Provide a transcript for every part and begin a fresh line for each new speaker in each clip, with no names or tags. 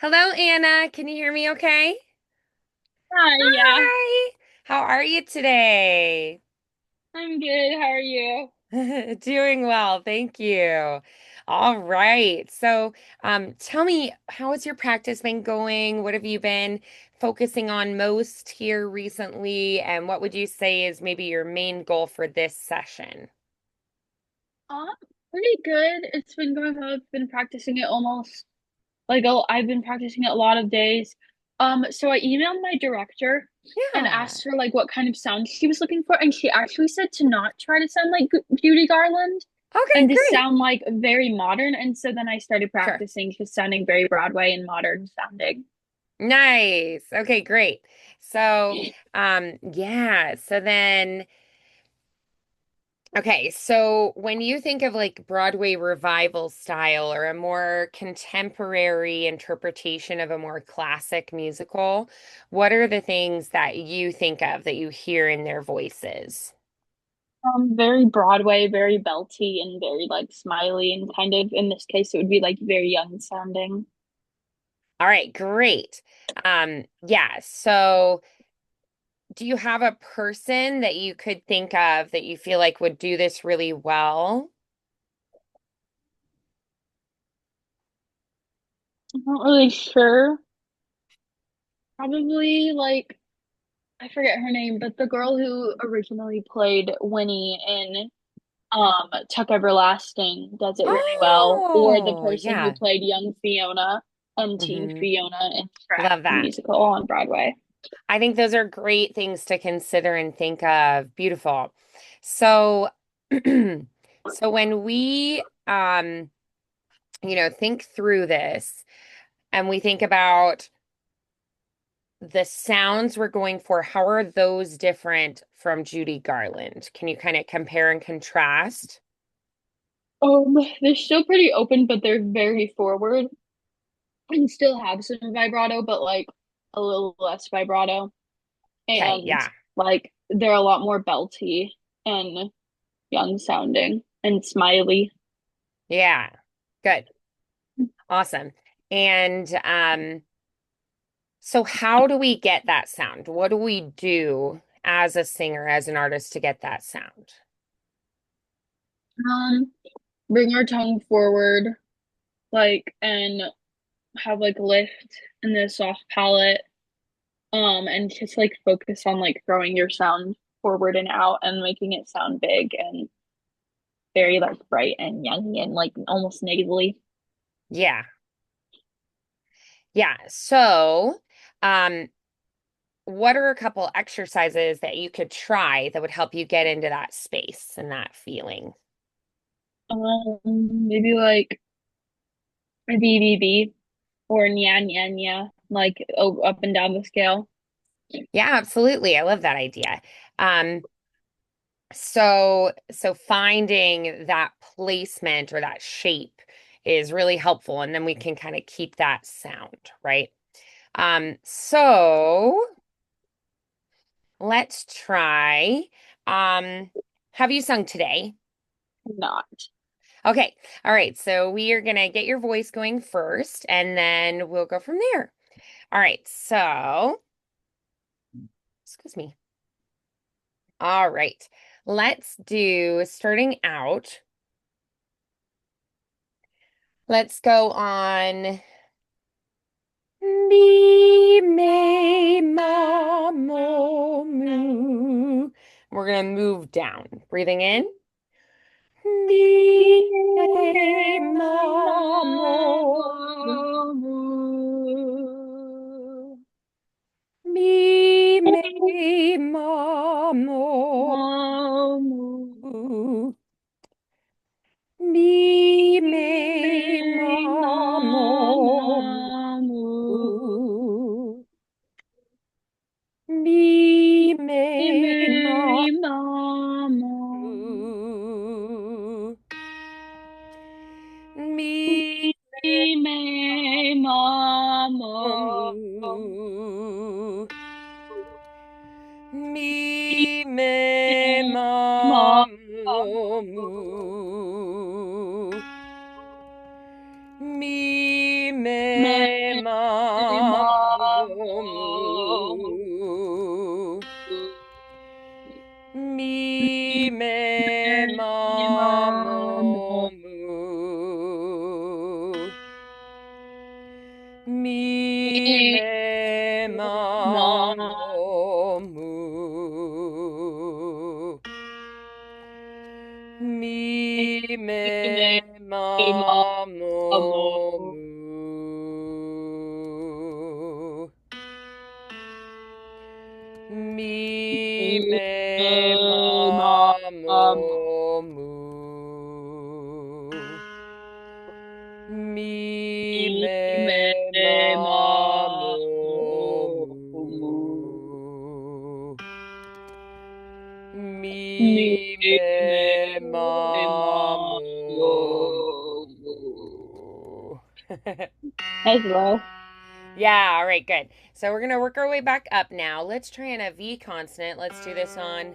Hello, Anna. Can you hear me okay?
Hi, yeah,
Hi. How are you today?
I'm good. How are you?
Doing well, thank you. All right. Tell me, how has your practice been going? What have you been focusing on most here recently? And what would you say is maybe your main goal for this session?
Um, Pretty good. It's been going well. I've been practicing it almost I've been practicing it a lot of days. So I emailed my director and
Yeah.
asked her like what kind of sound she was looking for, and she actually said to not try to sound like Judy Garland
Okay,
and to
great.
sound like very modern. And so then I started
Sure.
practicing just sounding very Broadway and modern sounding.
Nice. Okay, great. Yeah. Okay, so when you think of like Broadway revival style or a more contemporary interpretation of a more classic musical, what are the things that you think of that you hear in their voices?
Very Broadway, very belty, and very like smiley, and kind of in this case, it would be like very young sounding.
All right, great. Yeah, so do you have a person that you could think of that you feel like would do this really well?
I'm not really sure. Probably like I forget her name, but the girl who originally played Winnie in Tuck Everlasting does it really well. Or the
Oh,
person who
yeah.
played young Fiona, Teen
Hmm.
Fiona in Shrek
Love
the
that.
musical on Broadway.
I think those are great things to consider and think of. Beautiful. So, so when we, think through this and we think about the sounds we're going for, how are those different from Judy Garland? Can you kind of compare and contrast?
They're still pretty open, but they're very forward and still have some vibrato, but like a little less vibrato.
Okay,
And
yeah.
like they're a lot more belty and young sounding and smiley.
Yeah. Good. Awesome. And so how do we get that sound? What do we do as a singer, as an artist to get that sound?
Um, Bring our tongue forward, like, and have like lift and the soft palate. And just like focus on like throwing your sound forward and out and making it sound big and very like bright and young and like almost nasally.
Yeah. Yeah. Um, what are a couple exercises that you could try that would help you get into that space and that feeling?
Maybe like a BBB or nya nya nya, like up and down the scale.
Yeah, absolutely. I love that idea. Um, so finding that placement or that shape is really helpful, and then we can kind of keep that sound, right? So let's try. Um, have you sung today?
Not.
Okay. All right. So we are gonna get your voice going first, and then we'll go from there. All right. Excuse me. All right. Let's do starting out. Let's go on. Me, me, ma, mo, moo. We're gonna move down. Breathing in. Me, me, ma, mo, me, me, ma, mo, moo. Me, me, ma, mo, moo. Me, me, ma, moo. Me, moo. Me, me, ma, moo. mo mu. Mi me ma mo mu. Mi me ma mo mu. Mi me ma mo mu. Mi me ma mo mu. Mi me ma mo mu.
As well.
Yeah, all right, good. So we're gonna work our way back up now. Let's try in a V consonant. Let's do this on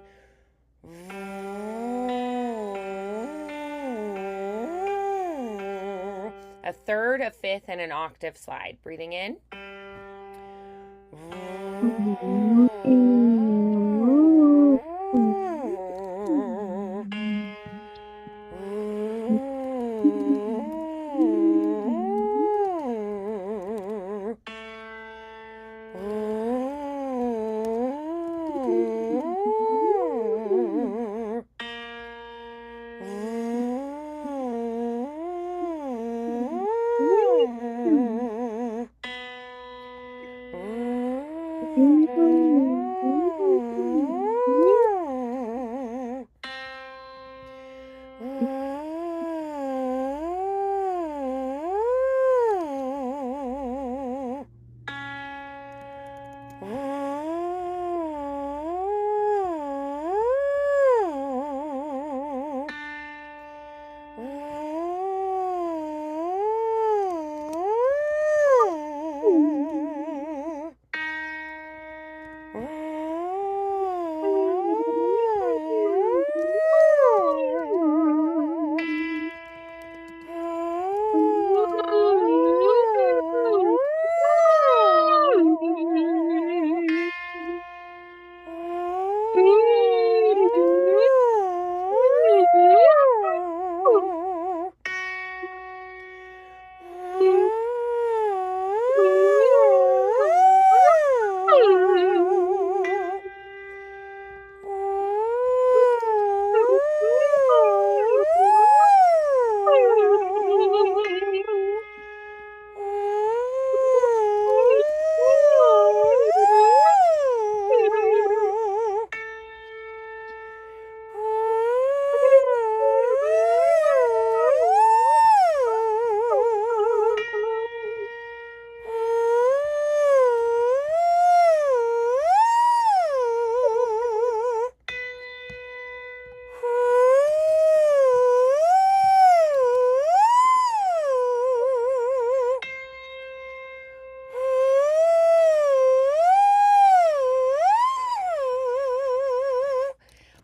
a third, a fifth, and an octave slide. Breathing in.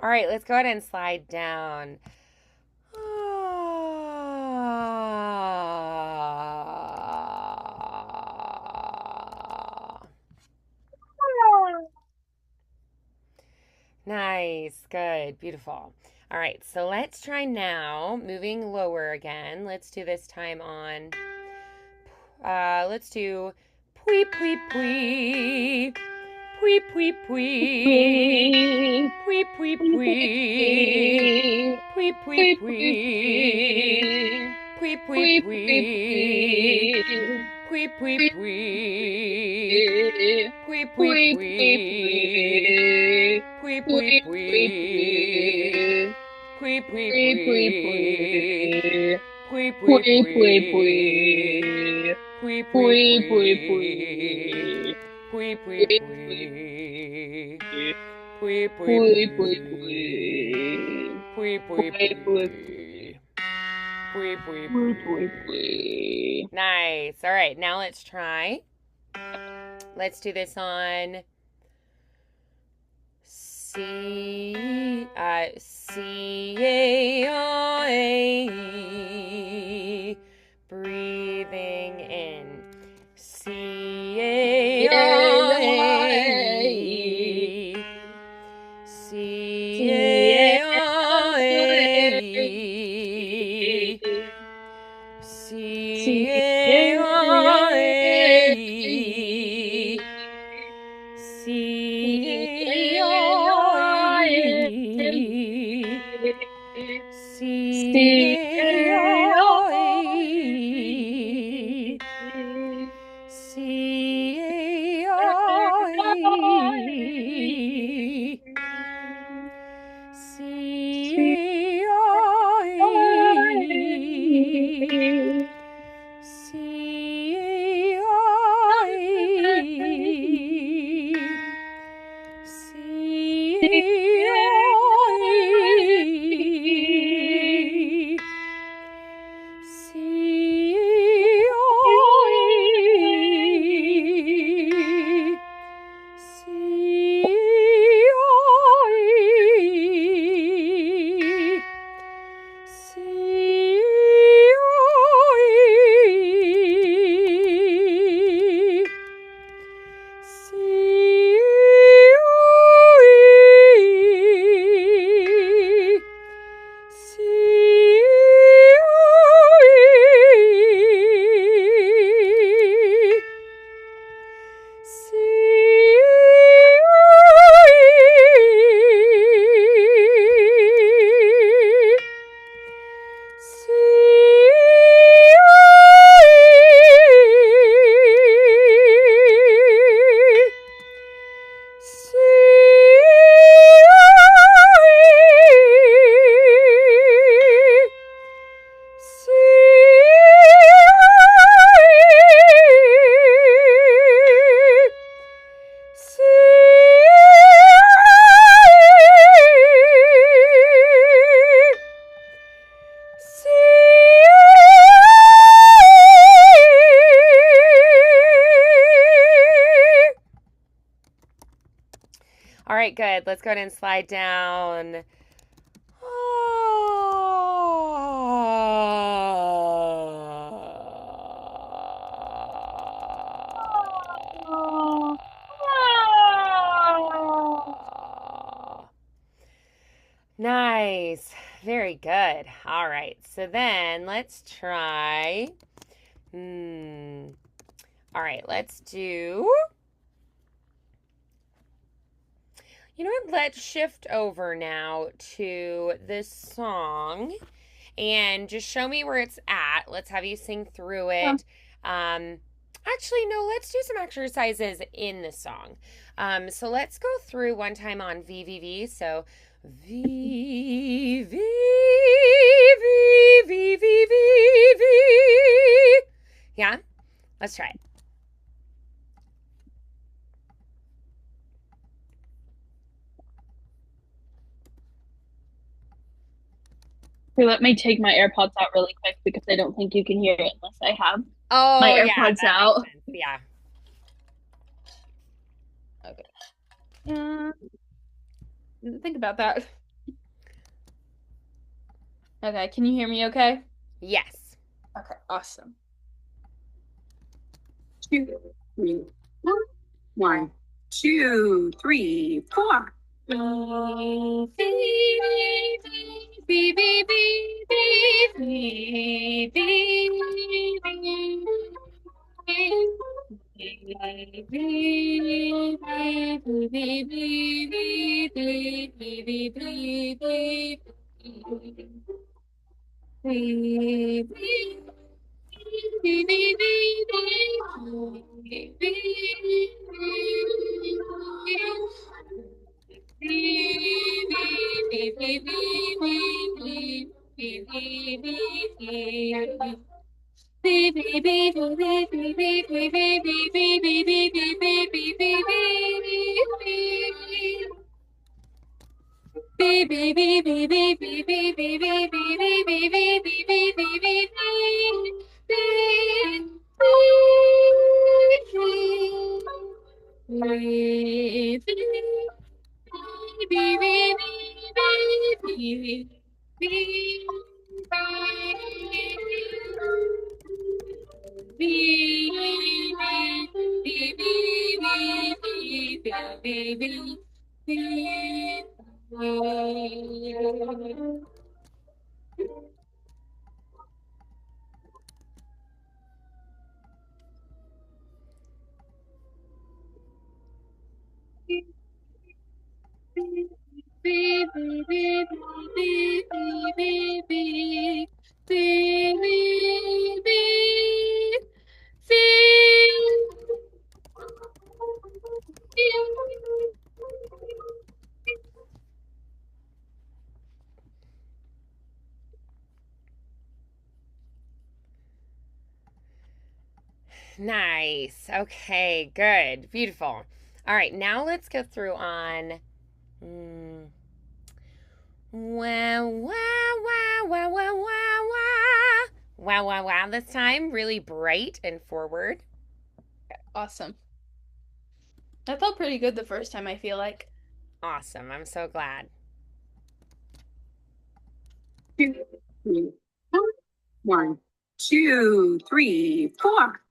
All right, let's go ahead and slide down. Nice, good, beautiful. All right, so let's try now moving lower again. Let's do this time on, let's do pui pui pui, pui pui pui, pui pui pui, pui pui pui, pui pui pui, pui pui pui, pui pui pui. Pui pui pui. Pui pui pui. Pui pui pui. Pui pui pui. Pui pui pui. Pui pui pui. Pui pui pui. Pui pui pui. Nice. All right, now let's try. Let's do this on C-A-I-E. Breathing in. C-A-I-E. C-A-I-E. C
C
A
A
I C A
I
I C
C
A
A
I C A I C A I C A I C A I C I C I C I C All right, good. Let's go ahead and slide down. Nice. Very good. All right. So then let's try. Hmm. All right. Let's do. You know what? Let's shift over now to this song and just show me where it's at. Let's have you sing through it. Um, Actually, no, let's do some exercises in the song. So let's go through one time on VVV. So V, V, V, V, V, V, V. Yeah, let's try it.
Here, let me take my AirPods out really quick because I don't think you can hear it unless I have my
Oh, yeah,
AirPods
that makes
out.
sense. Yeah.
Okay. Didn't think about that. Okay, can you hear me okay?
Yes.
Okay, awesome. Two, three, four. One, two, three, four.
Nice. Okay, good. Beautiful. All right, now let's go through on wow, wow, wow, wow, wow, wow, wow. Wow, wow, wow. This time, really bright and forward.
Awesome. That felt pretty good the first time, I feel like.
Awesome. I'm so glad.
Two, three, four. One, two, three, four.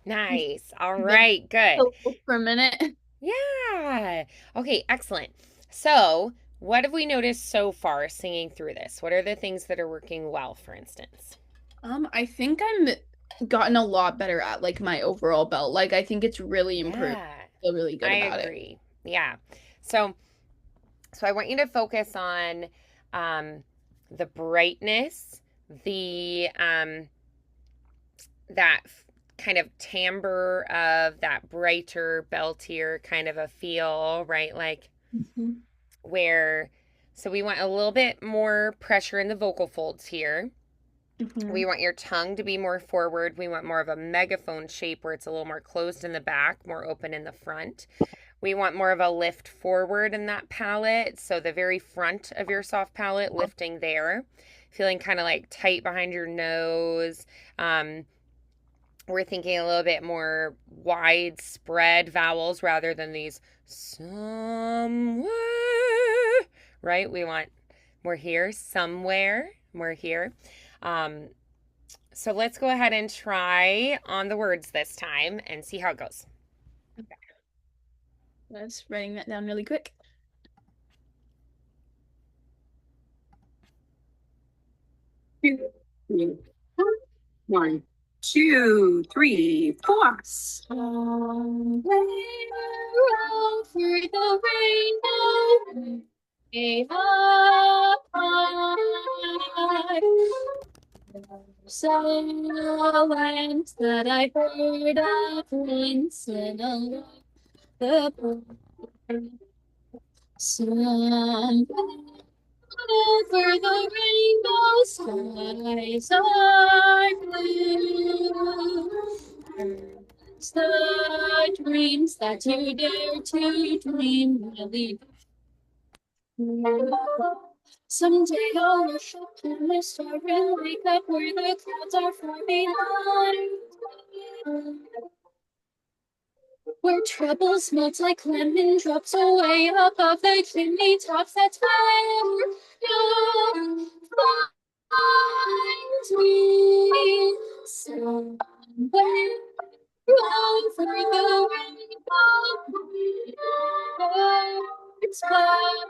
Nice. All
Been
right, good.
for a minute.
Yeah. Okay, excellent. So, what have we noticed so far singing through this? What are the things that are working well, for instance?
I think I'm gotten a lot better at like my overall belt. Like I think it's really improved.
Yeah,
I feel really good
I
about it.
agree. Yeah. So, so I want you to focus on um, the brightness, the that kind of timbre of that brighter, beltier kind of a feel, right? Like
Mhm.
where, so we want a little bit more pressure in the vocal folds here. We
Mhm.
want your tongue to be more forward. We want more of a megaphone shape where it's a little more closed in the back, more open in the front. We want more of a lift forward in that palate. So the very front of your soft palate lifting there, feeling kind of like tight behind your nose. Um, we're thinking a little bit more widespread vowels rather than these somewhere, right? We want more here, somewhere, more here. Um, so let's go ahead and try on the words this time and see how it goes.
Let's writing that down really quick. Two, three, four. One, two, three, four. Somewhere over the rainbow, way up high. Silence that I heard of once in a the sun over the rainbow, skies are blue. It's the dreams that you dare to dream really. Someday I'll rush up to the star and wake up where the clouds are far behind. Where troubles melt like lemon drops away above the chimney tops. That's where you'll find me. Somewhere over the rainbow, birds fly,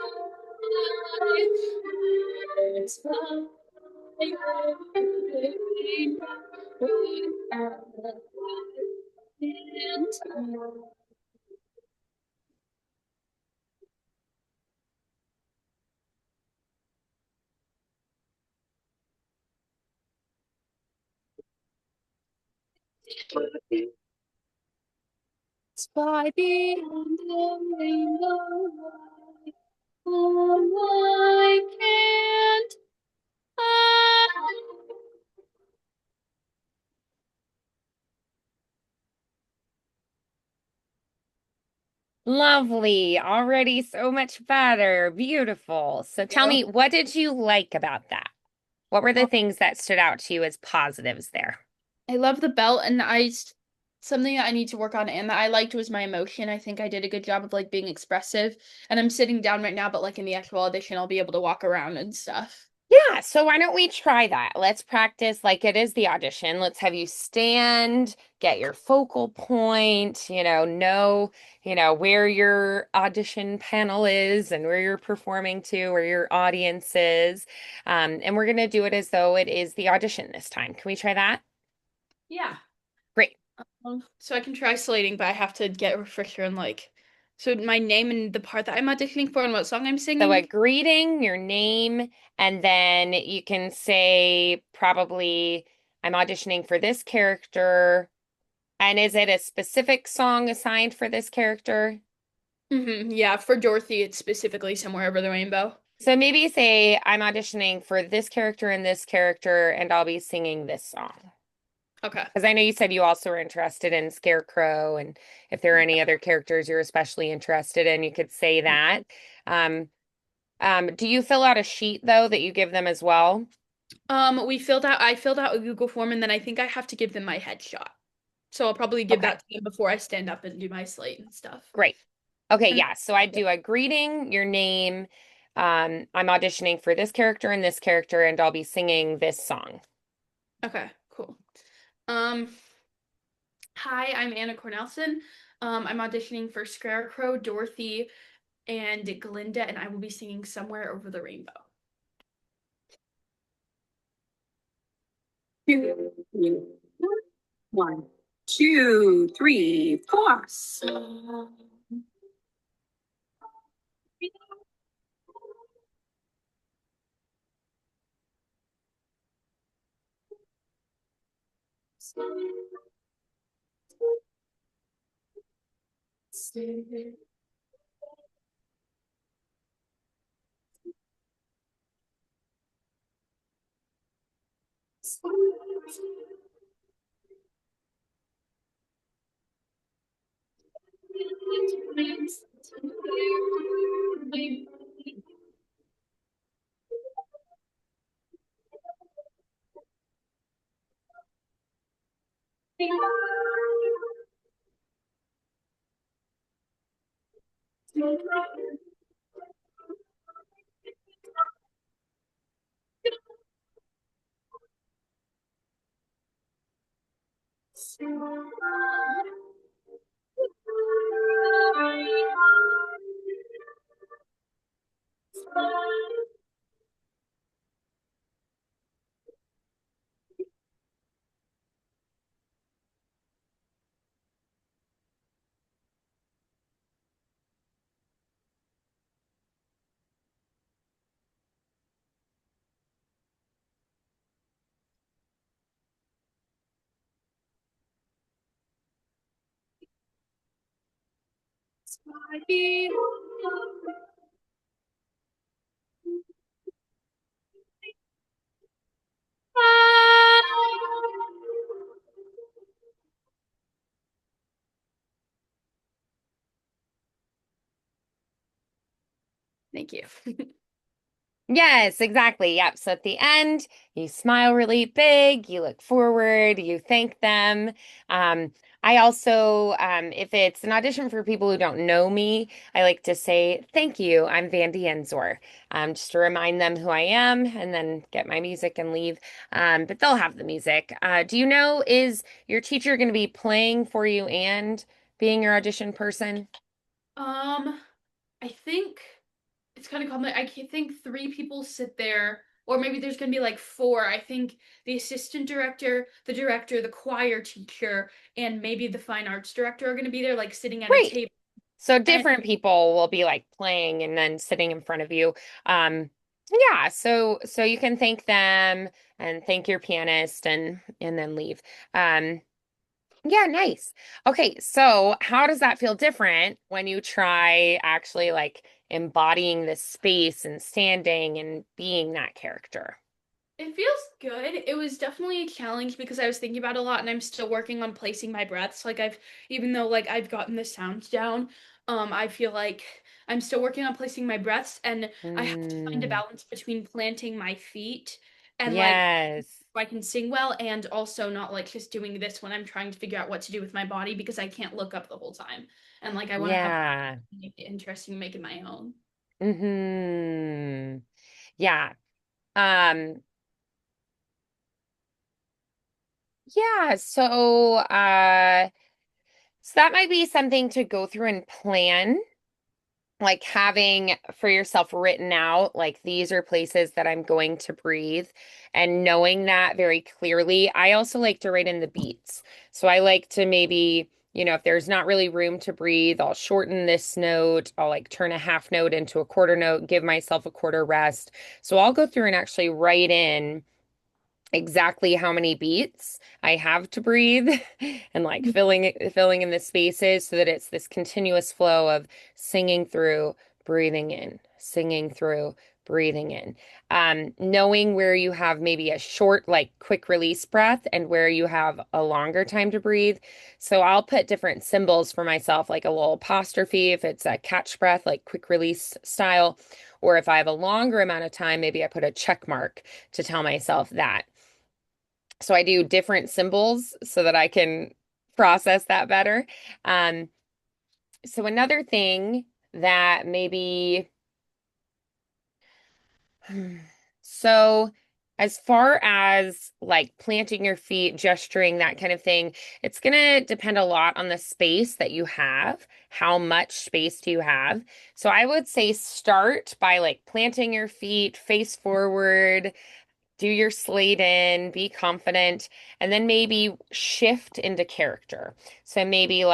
birds fly over the rainbow, and spy beyond the rainbow. Oh, why can't I?
Lovely. Already so much better. Beautiful. So tell
Yeah.
me, what did you like about that? What were the things that stood out to you as positives there?
I love the belt, and something that I need to work on and that I liked was my emotion. I think I did a good job of like being expressive. And I'm sitting down right now, but like in the actual audition, I'll be able to walk around and stuff.
Yeah, so why don't we try that? Let's practice like it is the audition. Let's have you stand, get your focal point, where your audition panel is and where you're performing to, where your audience is. And we're gonna do it as though it is the audition this time. Can we try that?
Yeah.
Great.
So I can try slating, but I have to get a refresher on like so my name and the part that I'm auditioning for and what song I'm
So a
singing.
greeting, your name, and then you can say probably I'm auditioning for this character. And is it a specific song assigned for this character?
Yeah, for Dorothy, it's specifically Somewhere Over the Rainbow.
So maybe say I'm auditioning for this character, and I'll be singing this song.
Okay.
Because I know you said you also were interested in Scarecrow, and if there are any other characters you're especially interested in, you could say that. Um, do you fill out a sheet though that you give them as well?
I filled out a Google form and then I think I have to give them my headshot. So I'll probably give
Okay,
that to them before I stand up and do my slate and stuff.
great. Okay,
And
yeah. So I do a greeting, your name. I'm auditioning for this character, and I'll be singing this song.
okay, cool. Um, Hi, I'm Anna Cornelson. I'm auditioning for Scarecrow, Dorothy, and Glinda, and I will be singing Somewhere Over the Rainbow.
Two, three, four. One, two, three, four.
Thank you.
Yes, exactly. Yep. So at the end, you smile really big, you look forward, you thank them. Um, I also, if it's an audition for people who don't know me, I like to say, thank you, I'm Vandy Enzor, just to remind them who I am and then get my music and leave. But they'll have the music. Do you know, is your teacher going to be playing for you and being your audition person?
Um, I think it's kind of common. Think three people sit there, or maybe there's gonna be like four. I think the assistant director, the choir teacher, and maybe the fine arts director are gonna be there, like sitting at a
Great.
table.
So
And
different people will be like playing and then sitting in front of you. Um, yeah, so you can thank them and thank your pianist and then leave. Um, yeah, nice. Okay, so how does that feel different when you try actually like embodying this space and standing and being that character?
it feels good. It was definitely a challenge because I was thinking about it a lot and I'm still working on placing my breaths. Even though like I've gotten the sounds down, I feel like I'm still working on placing my breaths and I have to find a
Mm,
balance between planting my feet and like
yes.
so I can sing well and also not like just doing this when I'm trying to figure out what to do with my body because I can't look up the whole time. And like I want to have
Yeah.
make it interesting, make it my own.
Mm-hmm. Yeah. Um, yeah, so that might be something to go through and plan, like having for yourself written out, like these are places that I'm going to breathe and knowing that very clearly. I also like to write in the beats. So I like to maybe, if there's not really room to breathe, I'll shorten this note. I'll like turn a half note into a quarter note, give myself a quarter rest. So I'll go through and actually write in exactly how many beats I have to breathe and like filling in the spaces so that it's this continuous flow of singing through, breathing in, singing through, breathing in. Knowing where you have maybe a short, like quick release breath and where you have a longer time to breathe. So I'll put different symbols for myself, like a little apostrophe if it's a catch breath, like quick release style. Or if I have a longer amount of time, maybe I put a check mark to tell myself that. So I do different symbols so that I can process that better. Um, so another thing that maybe, so as far as like planting your feet, gesturing, that kind of thing, it's going to depend a lot on the space that you have. How much space do you have? So I would say start by like planting your feet face forward, do your slate in, be confident, and then maybe shift into character. So maybe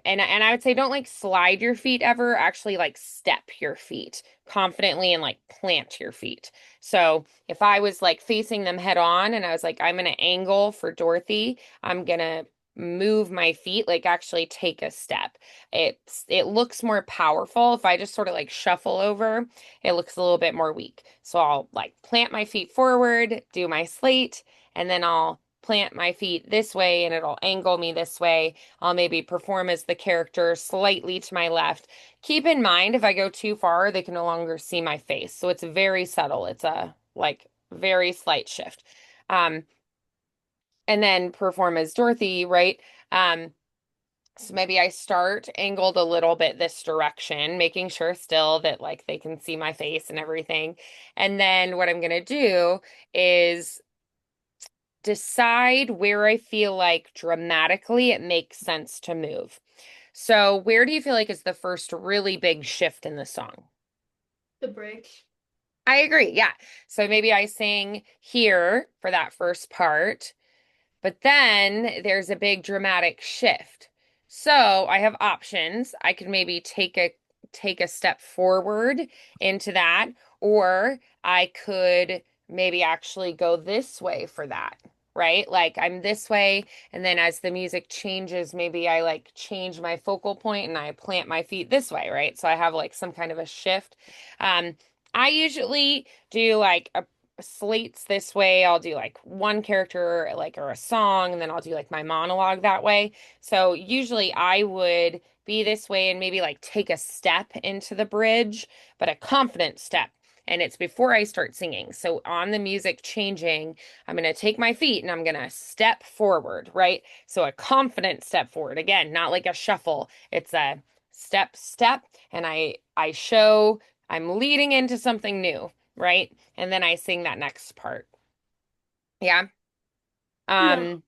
and I would say don't like slide your feet ever, actually like step your feet confidently and like plant your feet. So if I was like facing them head on and I was like I'm gonna angle for Dorothy, I'm gonna move my feet, like actually take a step. It looks more powerful if I just sort of like shuffle over. It looks a little bit more weak. So I'll like plant my feet forward, do my slate, and then I'll plant my feet this way and it'll angle me this way. I'll maybe perform as the character slightly to my left. Keep in mind, if I go too far, they can no longer see my face. So it's very subtle. It's a like very slight shift. Um, and then perform as Dorothy, right? Um, so maybe I start angled a little bit this direction, making sure still that like they can see my face and everything. And then what I'm gonna do is decide where I feel like dramatically it makes sense to move. So, where do you feel like is the first really big shift in the song?
The bridge.
I agree. Yeah. So maybe I sing here for that first part. But then there's a big dramatic shift. So I have options. I could maybe take a step forward into that, or I could maybe actually go this way for that, right? Like I'm this way, and then as the music changes, maybe I like change my focal point and I plant my feet this way, right? So I have like some kind of a shift. Um, I usually do like a slates this way. I'll do like one character, like, or a song, and then I'll do like my monologue that way. So usually I would be this way and maybe like take a step into the bridge, but a confident step. And it's before I start singing. So on the music changing, I'm going to take my feet and I'm going to step forward, right? So a confident step forward. Again, not like a shuffle. It's a step, step, and I show I'm leading into something new, right? And then I sing that next part. Yeah.
Yeah.
Um,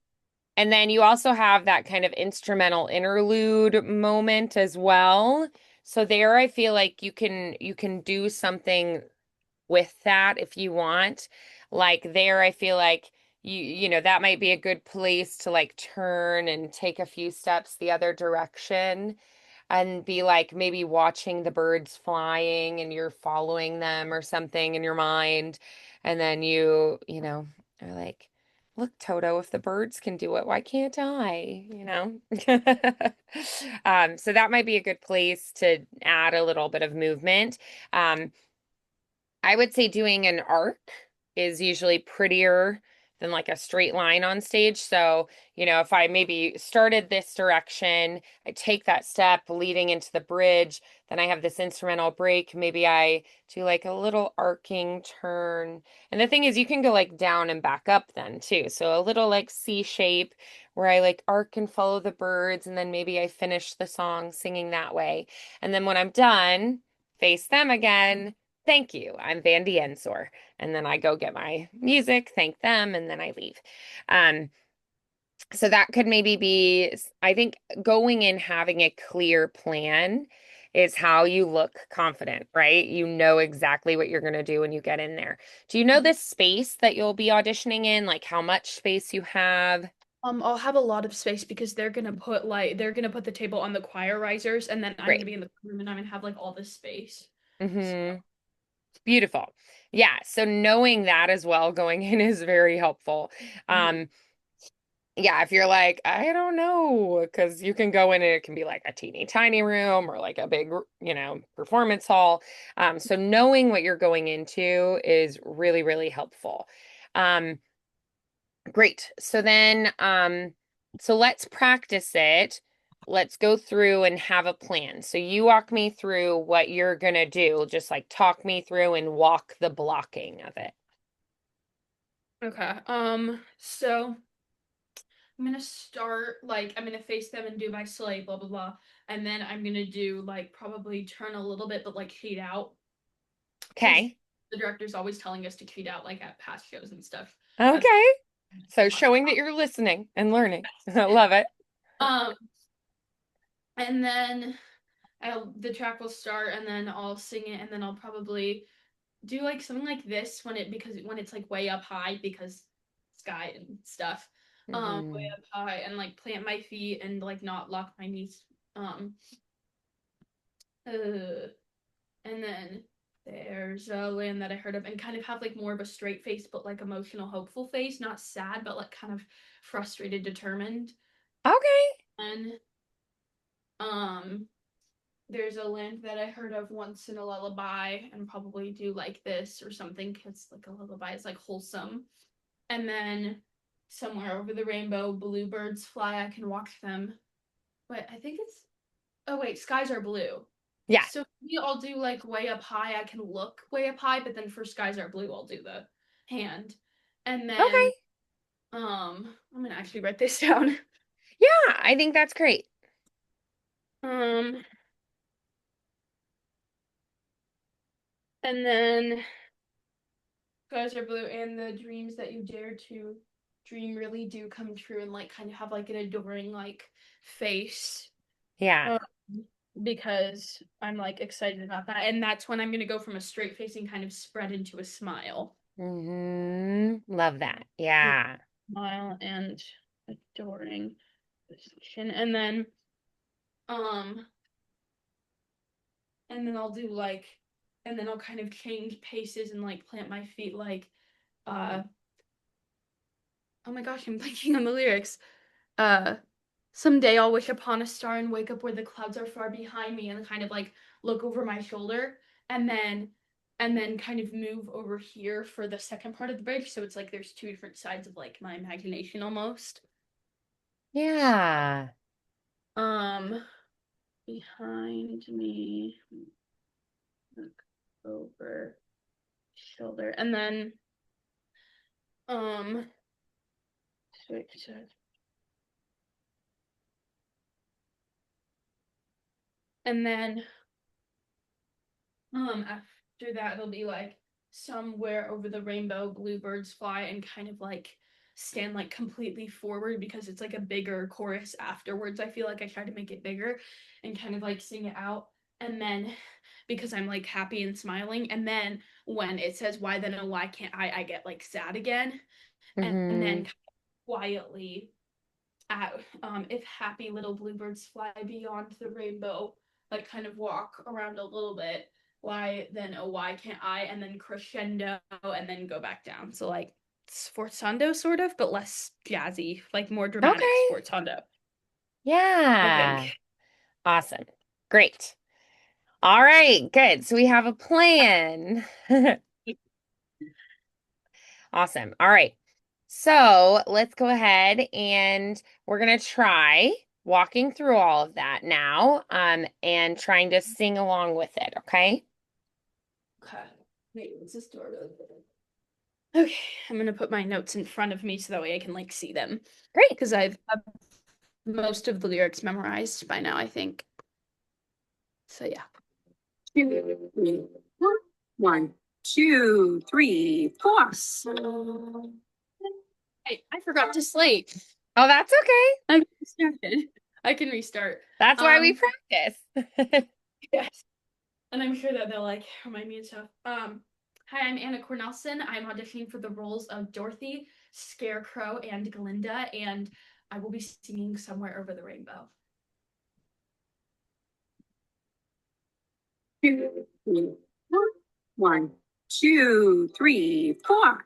and then you also have that kind of instrumental interlude moment as well. So there I feel like you can do something with that if you want. Like there I feel like you know that might be a good place to like turn and take a few steps the other direction and be like maybe watching the birds flying and you're following them or something in your mind. And then you know, are like, look, Toto, if the birds can do it, why can't I? You know? So that might be a good place to add a little bit of movement. Um, I would say doing an arc is usually prettier than like a straight line on stage. So, you know, if I maybe started this direction, I take that step leading into the bridge, then I have this instrumental break. Maybe I do like a little arcing turn. And the thing is, you can go like down and back up then too. So a little like C shape where I like arc and follow the birds. And then maybe I finish the song singing that way. And then when I'm done, face them again. Thank you. I'm Vandy Ensor. And then I go get my music, thank them, and then I leave. Um, so that could maybe be, I think going in having a clear plan is how you look confident, right? You know exactly what you're going to do when you get in there. Do you know this space that you'll be auditioning in, like how much space you have?
I'll have a lot of space because they're gonna put the table on the choir risers, and then I'm
Great.
gonna be in the room, and I'm gonna have like all this space. So,
Mm-hmm. Beautiful. Yeah. So knowing that as well going in is very helpful.
mhm.
Um, yeah, if you're like, I don't know, because you can go in and it can be like a teeny tiny room or like a big, you know, performance hall. So knowing what you're going into is really, really helpful. Um, great. So let's practice it. Let's go through and have a plan. So you walk me through what you're gonna do. Just like talk me through and walk the blocking of it.
Okay. So I'm gonna start like I'm gonna face them and do my sleigh, blah blah blah, and then I'm gonna do like probably turn a little bit, but like fade out because
Okay.
the director's always telling us to fade out like at past shows and stuff. That's
Okay. So
my
showing that you're listening and learning. I love it.
um, and then the track will start, and then I'll sing it, and then I'll probably do like something like this when it's like way up high because sky and stuff. Way
Hmm.
up high and like plant my feet and like not lock my knees. Um, uh, and then there's a land that I heard of and kind of have like more of a straight face, but like emotional, hopeful face, not sad, but like kind of frustrated, determined.
Okay.
And um, there's a land that I heard of once in a lullaby and probably do like this or something because like a lullaby is like wholesome. And then somewhere over the rainbow, bluebirds fly. I can walk them. But I think it's oh wait, skies are blue.
Yeah.
So maybe I'll do like way up high. I can look way up high, but then for skies are blue, I'll do the hand. And then
Okay.
I'm gonna actually write this down.
Yeah, I think that's great.
Um and then skies are blue and the dreams that you dare to dream really do come true and like kind of have like an adoring like face.
Yeah.
Um, because I'm like excited about that. And that's when I'm gonna go from a straight facing kind of spread into a smile.
Love that. Yeah.
Smile and adoring position. Um and then I'll do like and then I'll kind of change paces and like plant my feet like uh oh my gosh, I'm blanking on the lyrics. Uh Someday I'll wish upon a star and wake up where the clouds are far behind me and kind of like look over my shoulder and then kind of move over here for the second part of the bridge. So it's like there's two different sides of like my imagination almost.
Yeah.
Um behind me, look over shoulder, and then um, switch to, and then after that it'll be like somewhere over the rainbow, bluebirds fly, and kind of like stand like completely forward because it's like a bigger chorus afterwards. I feel like I try to make it bigger and kind of like sing it out. And then because I'm like happy and smiling, and then when it says why then oh why can't I get like sad again. And then
Mm-hmm.
kind of quietly at if happy little bluebirds fly beyond the rainbow, like kind of walk around a little bit. Why then? Oh, why can't I? And then crescendo, and then go back down. So like sforzando sort of, but less jazzy, like more dramatic
Okay.
sforzando. I think.
Yeah. Awesome. Great. All right. Good. So we have a plan. Awesome. All right. So let's go ahead and we're going to try walking through all of that now, and trying to sing along with it. Okay.
Okay. Wait, what's this door open? Okay, I'm gonna put my notes in front of me so that way I can like see them
Great.
because I've most of the lyrics memorized by now, I think. So yeah.
Two, three, four. One, two, three, four.
Hey, I forgot to slate.
Oh, that's okay.
I'm distracted. I can restart.
That's why we
Um,
practice.
yes. And I'm sure that they'll like remind me of stuff. Hi, I'm Anna Cornelson. I'm auditioning for the roles of Dorothy, Scarecrow, and Glinda, and I will be singing Somewhere Over the Rainbow.
Two, three, four. One, two, three, four.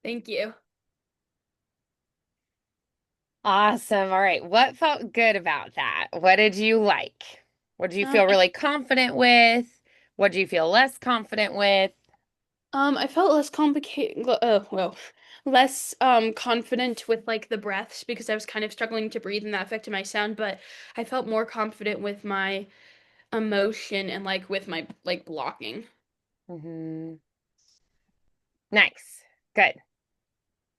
Thank you.
Awesome. All right. What felt good about that? What did you like? What did you feel
I
really confident with? What did you feel less confident with?
I felt less complicated. Well, less confident with like the breaths because I was kind of struggling to breathe and that affected my sound. But I felt more confident with my emotion and like with my like blocking.
Hmm. Nice. Good.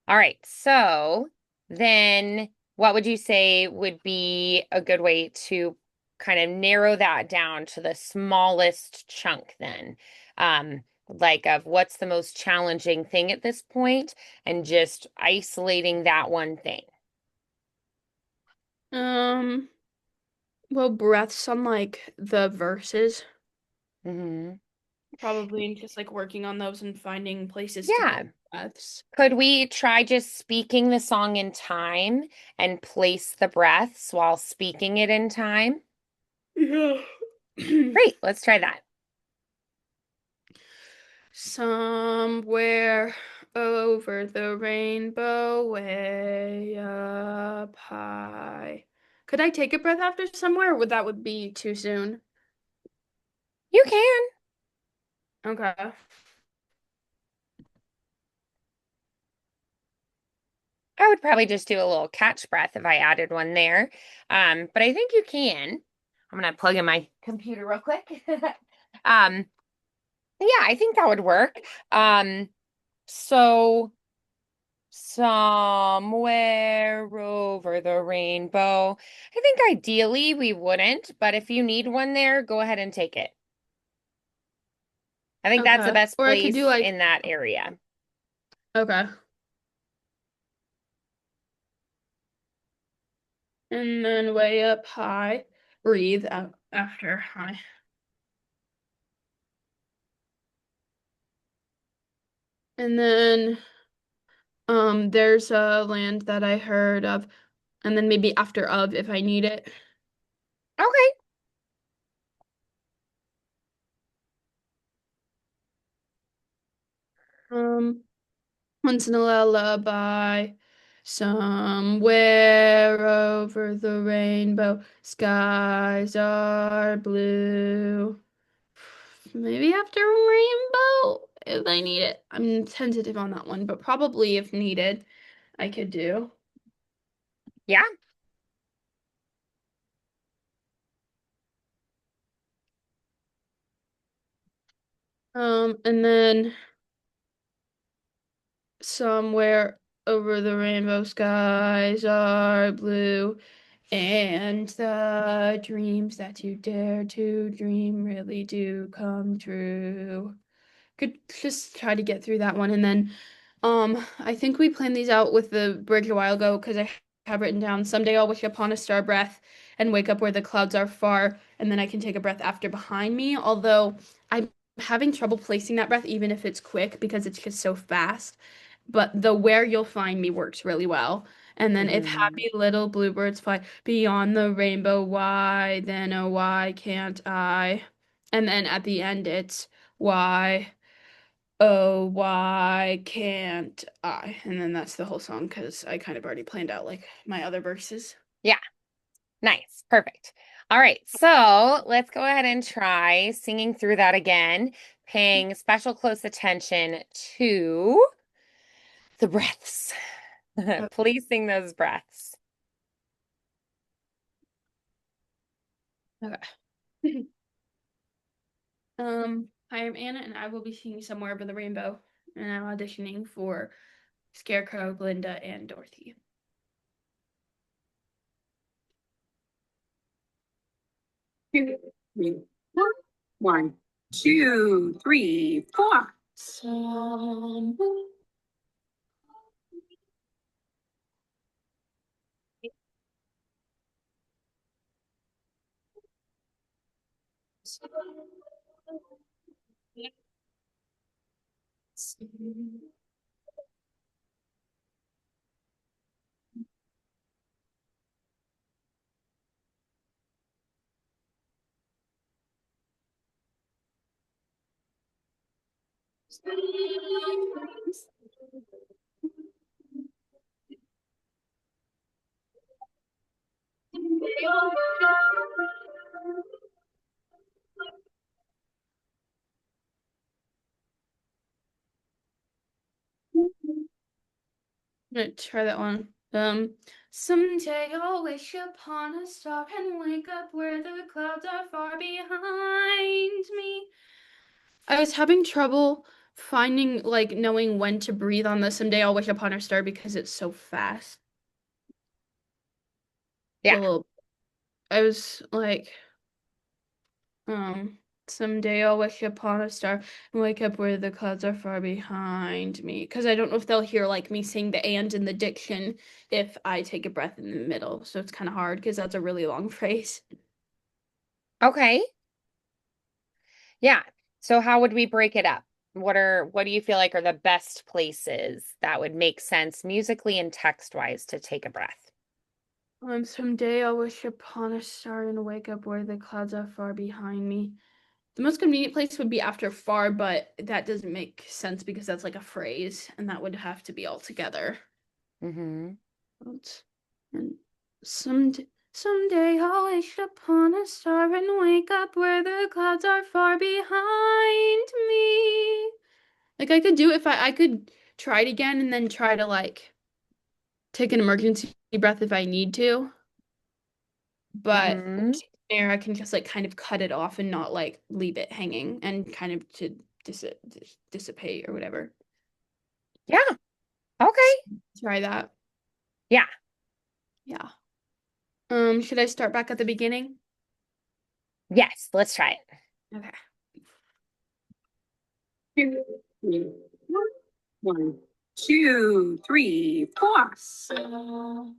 All right. So then what would you say would be a good way to kind of narrow that down to the smallest chunk then? Like of what's the most challenging thing at this point and just isolating that one thing.
Um, well, breaths on like the verses.
Hmm.
probably just like working on those and finding places to
Yeah.
put breaths.
Could we try just speaking the song in time and place the breaths while speaking it in time?
Yeah.
Great, let's try that.
Somewhere over the rainbow, way up high. Could I take a breath after somewhere, or would that would be too soon?
You can.
Okay.
I would probably just do a little catch breath if I added one there. But I think you can. I'm gonna plug in my computer real quick. Um, yeah, I think that would work. So somewhere over the rainbow. I think ideally we wouldn't, but if you need one there, go ahead and take it. I think that's the
Okay.
best
Or I could
place
do like,
in that area.
okay. And then way up high, breathe out after high. And then there's a land that I heard of, and then maybe after of if I need it.
Okay.
Um, Once in a lullaby, somewhere over the rainbow, skies are blue. Maybe after rainbow if I need it. I'm tentative on that one, but probably if needed, I could do.
Yeah.
And then somewhere over the rainbow, skies are blue, and the dreams that you dare to dream really do come true. Could just try to get through that one. And then I think we planned these out with the bridge a while ago because I have written down someday I'll wish upon a star breath and wake up where the clouds are far, and then I can take a breath after behind me. Although I'm having trouble placing that breath even if it's quick because it's just so fast. But the where you'll find me works really well. And then if
Mhm.
happy little bluebirds fly beyond the rainbow, why then oh why can't I? And then at the end it's why. Oh, why can't I? And then that's the whole song because I kind of already planned out like my other verses.
Yeah. Nice. Perfect. All right. So let's go ahead and try singing through that again, paying special close attention to the breaths, placing those breaths.
Okay. Hi, I'm Anna, and I will be singing Somewhere Over the Rainbow, and I'm auditioning for Scarecrow, Glinda, and Dorothy.
2, 3, 4. 1, 2, 3, 4.
Somewhere I'm gonna try that one. Someday I'll wish upon a star and wake up where the clouds are far behind me. I was having trouble finding, like, knowing when to breathe on the Someday I'll wish upon a star because it's so fast.
Yeah.
A little, I was like, um, someday I'll wish upon a star and wake up where the clouds are far behind me. Because I don't know if they'll hear like me saying the and in the diction if I take a breath in the middle. So it's kind of hard because that's a really long phrase.
Okay. Yeah. So how would we break it up? What do you feel like are the best places that would make sense musically and text-wise to take a breath?
Someday I'll wish upon a star and wake up where the clouds are far behind me. The most convenient place would be after far, but that doesn't make sense because that's like a phrase, and that would have to be all together.
Mm-hmm.
And someday I'll wish upon a star and wake up where the clouds are far behind me. Like I could do if I could try it again and then try to like take an emergency breath if I need to. But
Mm-hmm.
there I can just like kind of cut it off and not like leave it hanging and kind of to dissipate or whatever.
Yeah. Okay.
Try that.
Yeah.
Yeah. Should I start back at the beginning?
Yes, let's try it.
Okay.
Two, three, one. One, two, three, four.
So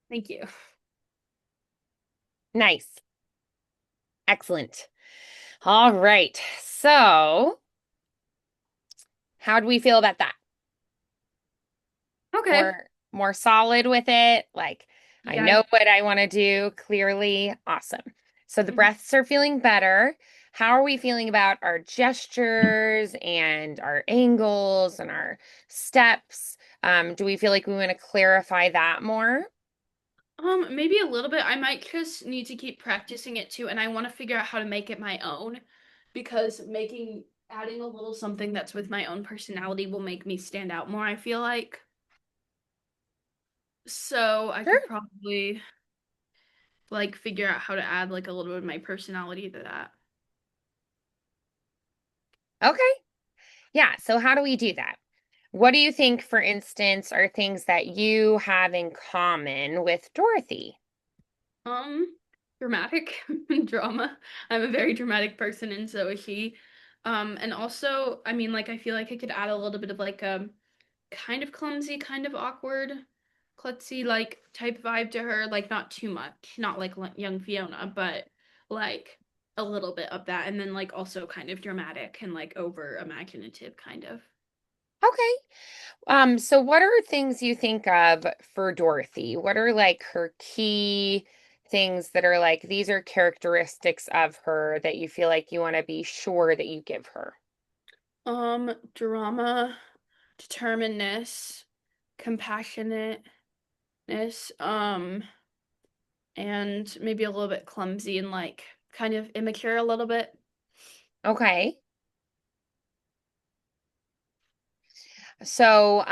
thank you.
Nice. Excellent. All right. So, how do we feel about that?
Okay.
More solid with it. Like, I
Yeah.
know what I want to do clearly. Awesome. So the
Mhm.
breaths are feeling better. How are we feeling about our gestures and our angles and our steps? Do we feel like we want to clarify that more?
Maybe a little bit. I might just need to keep practicing it too, and I want to figure out how to make it my own because adding a little something that's with my own personality will make me stand out more, I feel like. So I
Sure.
could probably like figure out how to add like a little bit of my personality to that.
Okay. Yeah. So how do we do that? What do you think, for instance, are things that you have in common with Dorothy?
Um, Dramatic drama. I'm a very dramatic person, and so is she. And also, I mean, like I feel like I could add a little bit of like kind of clumsy, kind of awkward, klutzy like type vibe to her. Like not too much, not like young Fiona, but like a little bit of that, and then like also kind of dramatic and like over imaginative, kind of.
Okay. So what are things you think of for Dorothy? What are like her key things that are like these are characteristics of her that you feel like you want to be sure that you give her?
Drama, determinedness, compassionateness, and maybe a little bit clumsy and like kind of immature a little bit.
Okay. So,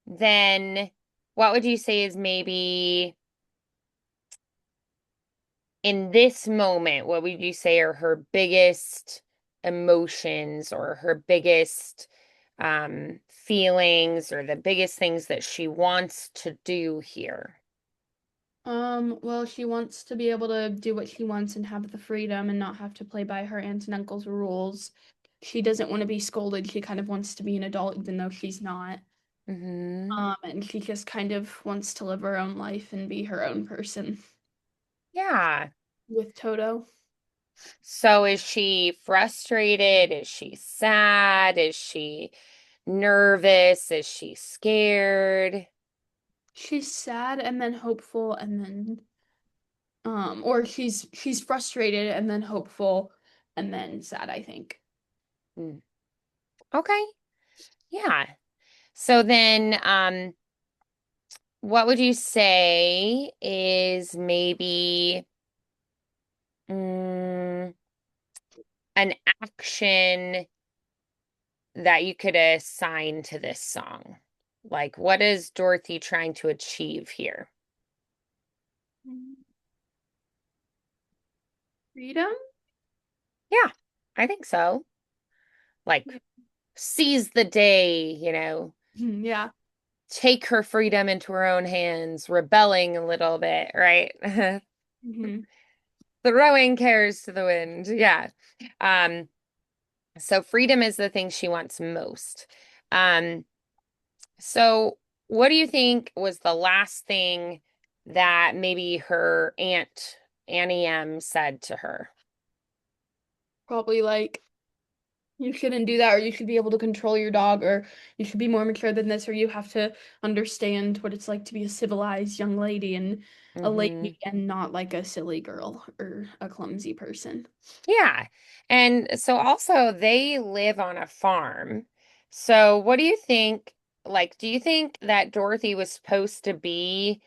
then what would you say is maybe in this moment, what would you say are her biggest emotions or her biggest feelings or the biggest things that she wants to do here?
Well, she wants to be able to do what she wants and have the freedom and not have to play by her aunt and uncle's rules. She doesn't want to be scolded. She kind of wants to be an adult, even though she's not.
Hmm.
And she just kind of wants to live her own life and be her own person
Yeah.
with Toto.
So is she frustrated? Is she sad? Is she nervous? Is she scared?
She's sad and then hopeful and then or she's frustrated and then hopeful and then sad, I think.
Mm. Okay. Yeah. So then, what would you say is maybe mm, an action that you could assign to this song? Like, what is Dorothy trying to achieve here?
Freedom?
Yeah, I think so. Like, seize the day,
Yeah.
take her freedom into her own hands, rebelling a little bit, right?
Hmm.
Throwing cares to the wind. Yeah. Um, so freedom is the thing she wants most. Um, so what do you think was the last thing that maybe her aunt Annie M said to her?
Probably like you shouldn't do that, or you should be able to control your dog, or you should be more mature than this, or you have to understand what it's like to be a civilized young lady and a
Hmm.
lady and not like a silly girl or a clumsy person.
Yeah. And so also they live on a farm. So what do you think? Like, do you think that Dorothy was supposed to be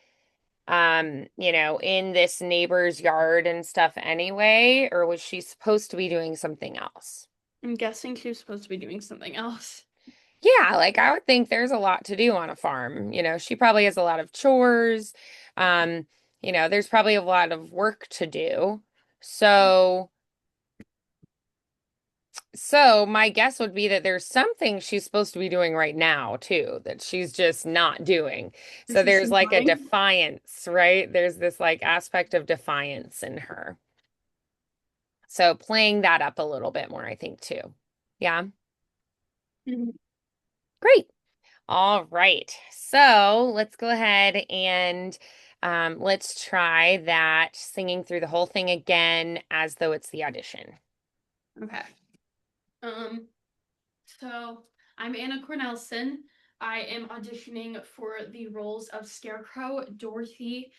in this neighbor's yard and stuff anyway, or was she supposed to be doing something else?
I'm guessing she was supposed to be doing something else.
Yeah, like I would think there's a lot to do on a farm. She probably has a lot of chores. There's probably a lot of work to do. So So my guess would be that there's something she's supposed to be doing right now too, that she's just not doing. So
She's
there's like a
ignoring.
defiance, right? There's this like aspect of defiance in her. So playing that up a little bit more, I think too. Yeah,
Mhm.
great. All right. So let's go ahead and let's try that singing through the whole thing again as though it's the audition.
Okay. Um, so I'm Anna Cornelson. I am auditioning for the roles of Scarecrow, Dorothy,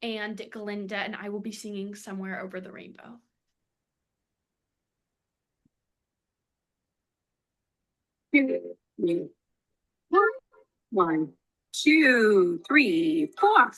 and Glinda, and I will be singing Somewhere Over the Rainbow.
2, 1, 2, 3, 4.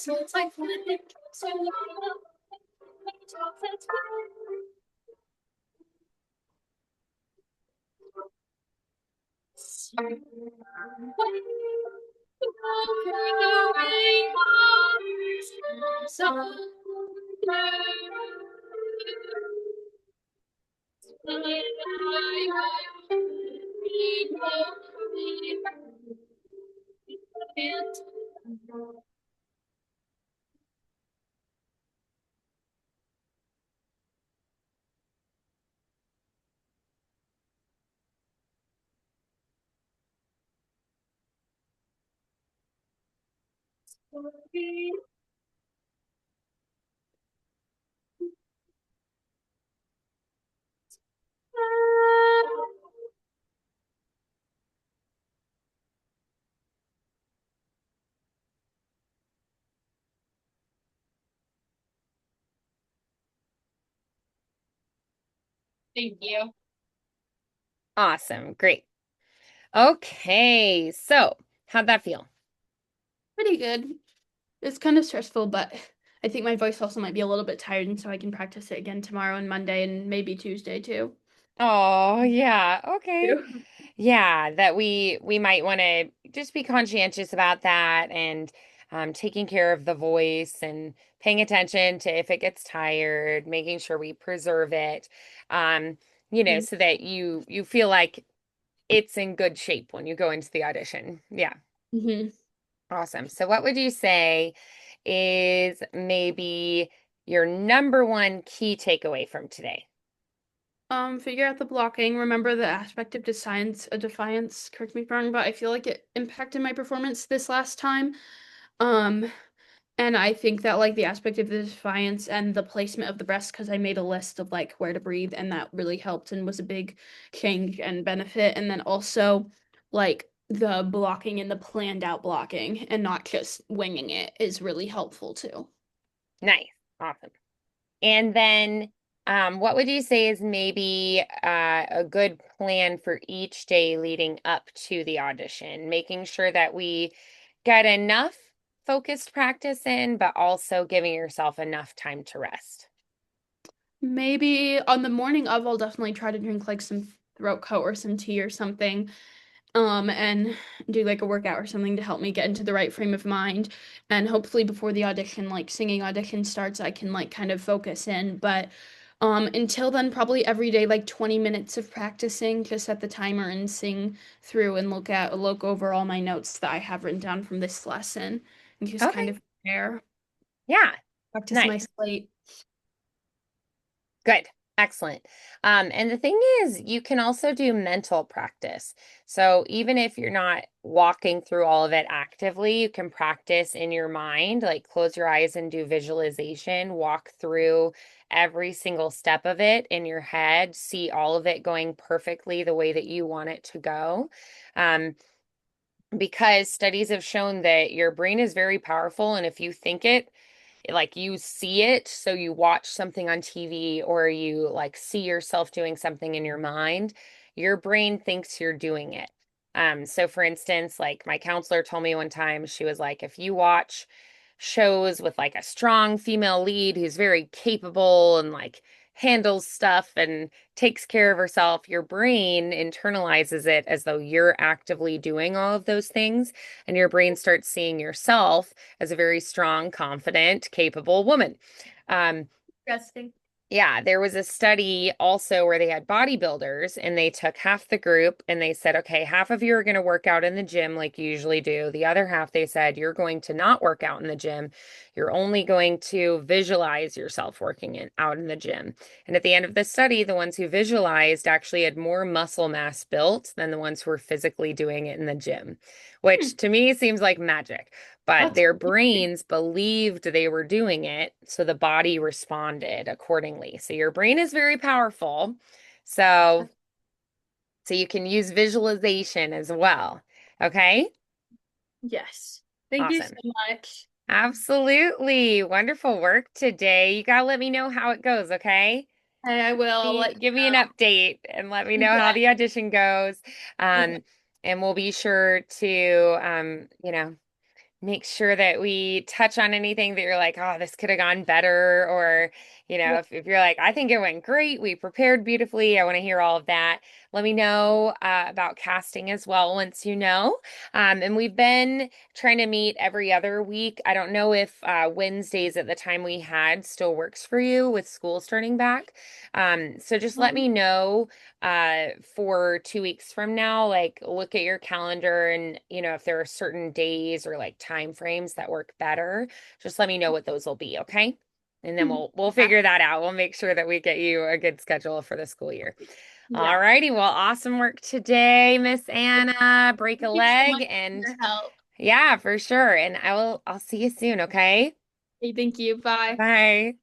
So it's like
Thank you.
Awesome. Great. Okay. So, how'd that feel?
Pretty good. It's kind of stressful, but I think my voice also might be a little bit tired, and so I can practice it again tomorrow and Monday and maybe Tuesday too.
Oh, yeah. Okay.
Too.
Yeah, that we might want to just be conscientious about that and taking care of the voice and paying attention to if it gets tired, making sure we preserve it, um, so that you feel like it's in good shape when you go into the audition. Yeah,
Mm-hmm.
awesome. So what would you say is maybe your number one key takeaway from today?
Figure out the blocking. Remember the aspect of defiance. Correct me if I'm wrong, but I feel like it impacted my performance this last time. Um, and I think that like the aspect of the defiance and the placement of the breast, because I made a list of like where to breathe, and that really helped and was a big change and benefit. And then also like the blocking and the planned out blocking and not just winging it is really helpful too.
Nice. Awesome. And then, what would you say is maybe a good plan for each day leading up to the audition? Making sure that we get enough focused practice in, but also giving yourself enough time to rest.
Maybe on the morning of, I'll definitely try to drink like some throat coat or some tea or something, and do like a workout or something to help me get into the right frame of mind. And hopefully before the audition, like singing audition starts, I can like kind of focus in. But until then, probably every day, like 20 minutes of practicing, just set the timer and sing through and look over all my notes that I have written down from this lesson and just kind
Okay.
of prepare,
Yeah.
practice my
Nice.
slate.
Good. Excellent. And the thing is, you can also do mental practice. So even if you're not walking through all of it actively, you can practice in your mind, like close your eyes and do visualization, walk through every single step of it in your head, see all of it going perfectly the way that you want it to go. Um, because studies have shown that your brain is very powerful, and if you think it, like you see it, so you watch something on TV or you like see yourself doing something in your mind, your brain thinks you're doing it. So for instance, like my counselor told me one time, she was like, if you watch shows with like a strong female lead who's very capable and like handles stuff and takes care of herself, your brain internalizes it as though you're actively doing all of those things, and your brain starts seeing yourself as a very strong, confident, capable woman. Um,
Interesting.
yeah, there was a study also where they had bodybuilders and they took half the group and they said, okay, half of you are going to work out in the gym like you usually do. The other half, they said, you're going to not work out in the gym. You're only going to visualize yourself out in the gym. And at the end of the study, the ones who visualized actually had more muscle mass built than the ones who were physically doing it in the gym,
Hmm.
which to me seems like magic. But
That's
their brains believed they were doing it, so the body responded accordingly. So your brain is very powerful. So so you can use visualization as well. Okay?
yes. Thank you so
Awesome.
much.
Absolutely. Wonderful work today. You gotta let me know how it goes, okay?
Hey, I will let
Give me an
you
update and let me
know.
know how
Yeah.
the audition goes.
Okay.
And we'll be sure to make sure that we touch on anything that you're like, oh, this could have gone better. Or,
Yeah.
if you're like, I think it went great, we prepared beautifully, I want to hear all of that. Let me know about casting as well once you know. And we've been trying to meet every other week. I don't know if Wednesdays at the time we had still works for you with school starting back. So just let me know for 2 weeks from now, like look at your calendar and if there are certain days or like time frames that work better, just let me know what those will be, okay? And then we'll
Yeah.
figure that out. We'll make sure that we get you a good schedule for the school year. All
Yeah.
righty. Well, awesome work today, Miss Anna. Break a
Thank you so
leg
much for
and
your help.
yeah, for sure. And I'll see you soon, okay?
Hey, thank you. Bye.
Bye.